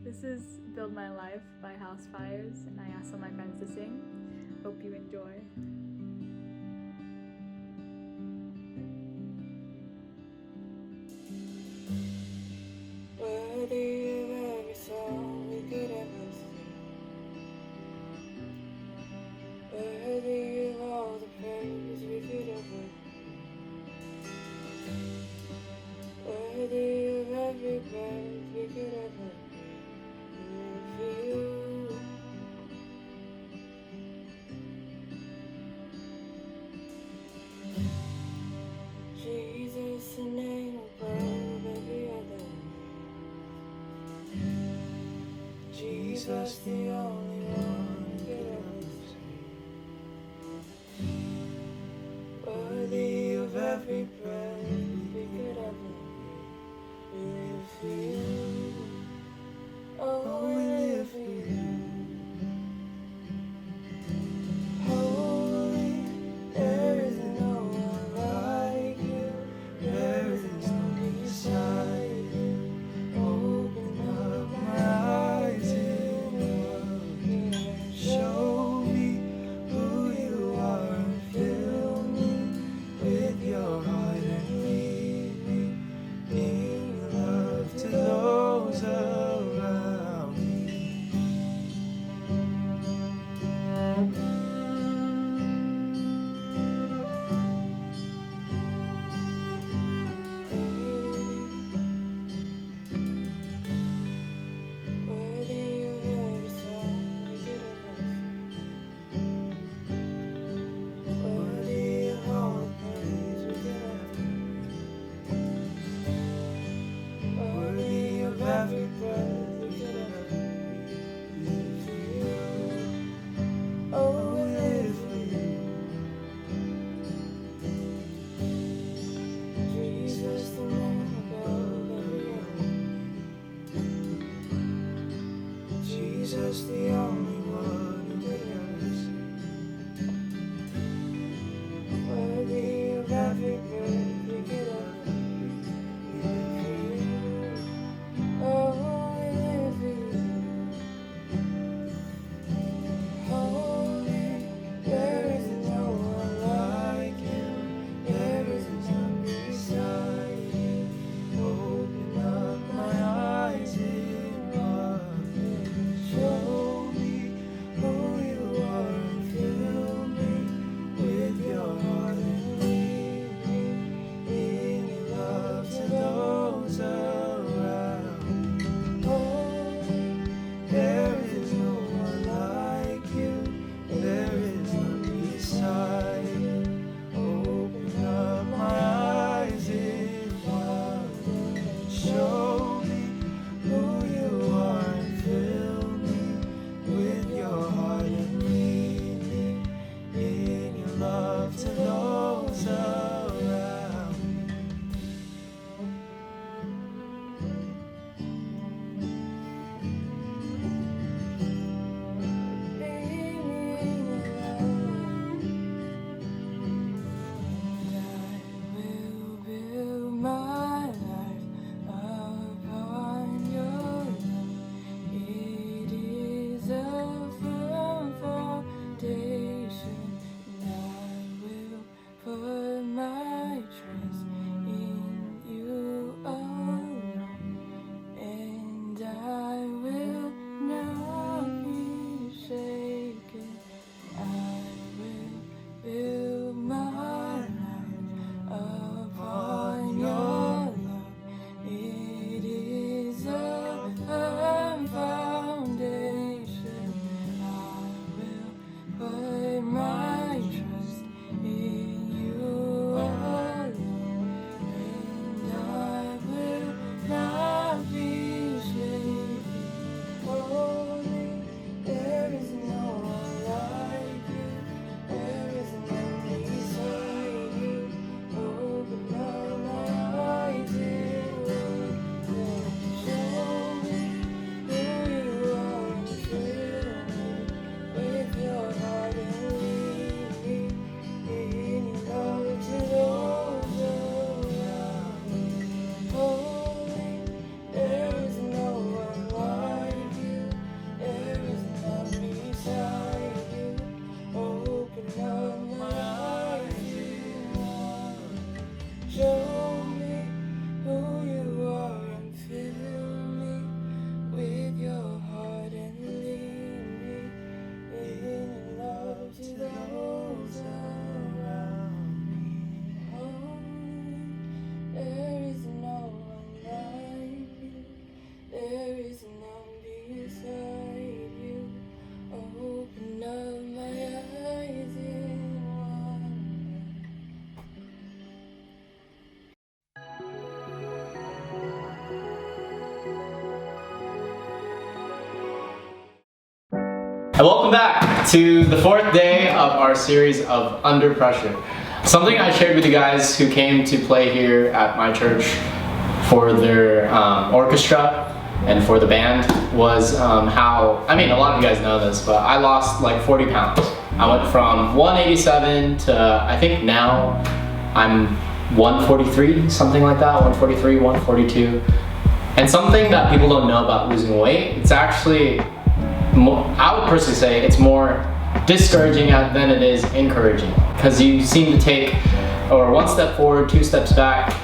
This is Build My Life by House Fires, and I asked all my friends to sing. Hope you enjoy. Worthy of every song we could ever sing, worthy of all the praise we could ever bring, worthy of every breath we could ever breathe for you. Jesus, the name above every other name. Jesus, the only one who could ever save. Worthy of every breath we could ever breathe. We live for you. Oh, we live for you. Holy, there is no one like you. There is none beside you. Open up my eyes in wonder. Show me who you are and fill me with your heart and lead me in your love to those around me. Worthy of every song we could ever sing, worthy of all the praise we could ever bring, worthy of every breath we could ever breathe. We live for you. Oh, we live for you. Jesus, the name above every other name. Jesus, the only one who could ever save. Worthy of every breath we could ever breathe. We live for you. Oh, we And welcome back to the 4th day of our series of Under Pressure. Something I shared with you guys who came to play here at my church for their orchestra and for the band was how, I mean, a lot of you guys know this, but I lost like 40 pounds. I went from 187 to, I think now I'm 143, something like that, 143, 142. And something that people don't know about losing weight, it's actually, I would personally say it's more discouraging than it is encouraging. Because you seem to take, or 1 step forward, 2 steps back,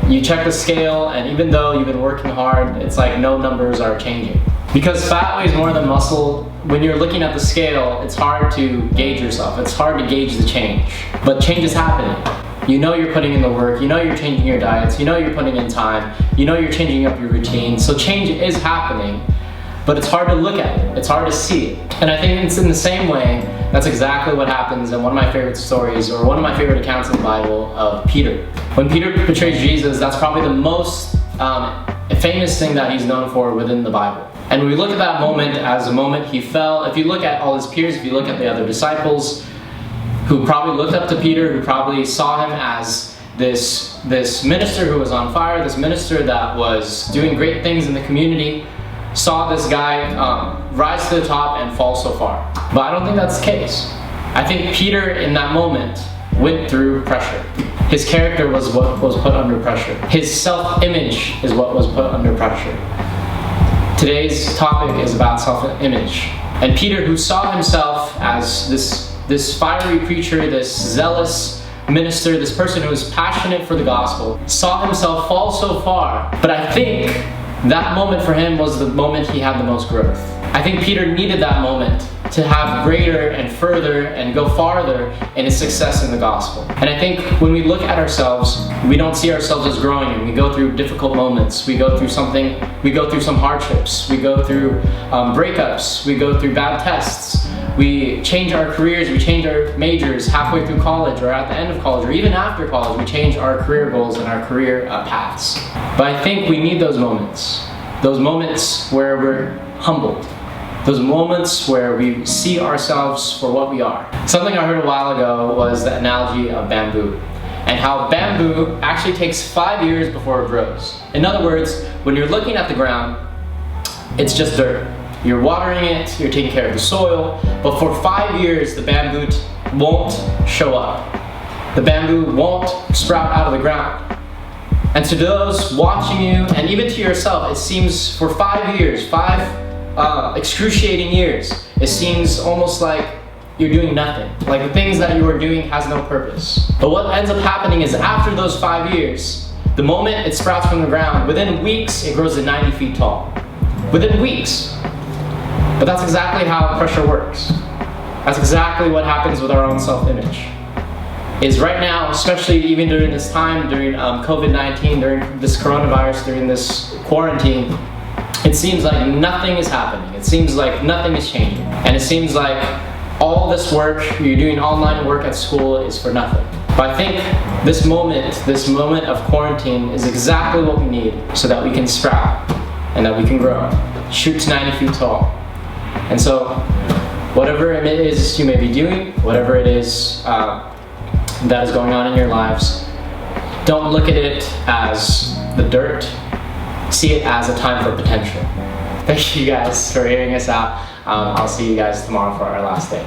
you check the scale, and even though you've been working hard, it's like no numbers are changing. Because fat weighs more than muscle, when you're looking at the scale, it's hard to gauge yourself. It's hard to gauge the change. But change is happening. You know you're putting in the work, you know you're changing your diets, you know you're putting in time, you know you're changing up your routine. So change is happening, but it's hard to look at it. It's hard to see it. And I think it's in the same way, that's exactly what happens in one of my favorite stories, or one of my favorite accounts in the Bible of Peter. When Peter betrays Jesus, that's probably the most famous thing that he's known for within the Bible. And we look at that moment as a moment he fell. If you look at all his peers, if you look at the other disciples, who probably looked up to Peter, who probably saw him as this minister who was on fire, this minister that was doing great things in the community, saw this guy rise to the top and fall so far. But I don't think that's the case. I think Peter in that moment went through pressure. His character was what was put under pressure. His self-image is what was put under pressure. Today's topic is about self-image. And Peter, who saw himself as this fiery preacher, this zealous minister, this person who was passionate for the gospel, saw himself fall so far. But I think that moment for him was the moment he had the most growth. I think Peter needed that moment to have greater and further and go farther in his success in the gospel. And I think when we look at ourselves, we don't see ourselves as growing, and we go through difficult moments. We go through some hardships, we go through breakups, we go through bad tests. We change our careers, we change our majors halfway through college or at the end of college or even after college. We change our career goals and our career paths. But I think we need those moments where we're humbled, those moments where we see ourselves for what we are. Something I heard a while ago was the analogy of bamboo, and how bamboo actually takes 5 years before it grows. In other words, when you're looking at the ground, it's just dirt. You're watering it, you're taking care of the soil, but for 5 years the bamboo won't show up. The bamboo won't sprout out of the ground. And to those watching you, and even to yourself, it seems for 5 years, 5 excruciating years, it seems almost like you're doing nothing. Like the things that you are doing has no purpose. But what ends up happening is after those 5 years, the moment it sprouts from the ground, within weeks it grows to 90 feet tall. Within weeks. But that's exactly how pressure works. That's exactly what happens with our own self-image. Is right now, especially even during this time, during COVID-19, during this coronavirus, during this quarantine, it seems like nothing is happening. It seems like nothing is changing. And it seems like all this work, you're doing online work at school, is for nothing. But I think this moment of quarantine is exactly what we need so that we can sprout and that we can grow, shoot to 90 feet tall. And so, whatever it is you may be doing, whatever it is that is going on in your lives, don't look at it as the dirt. See it as a time for potential. Thank you guys for hearing us out. I'll see you guys tomorrow for our last day.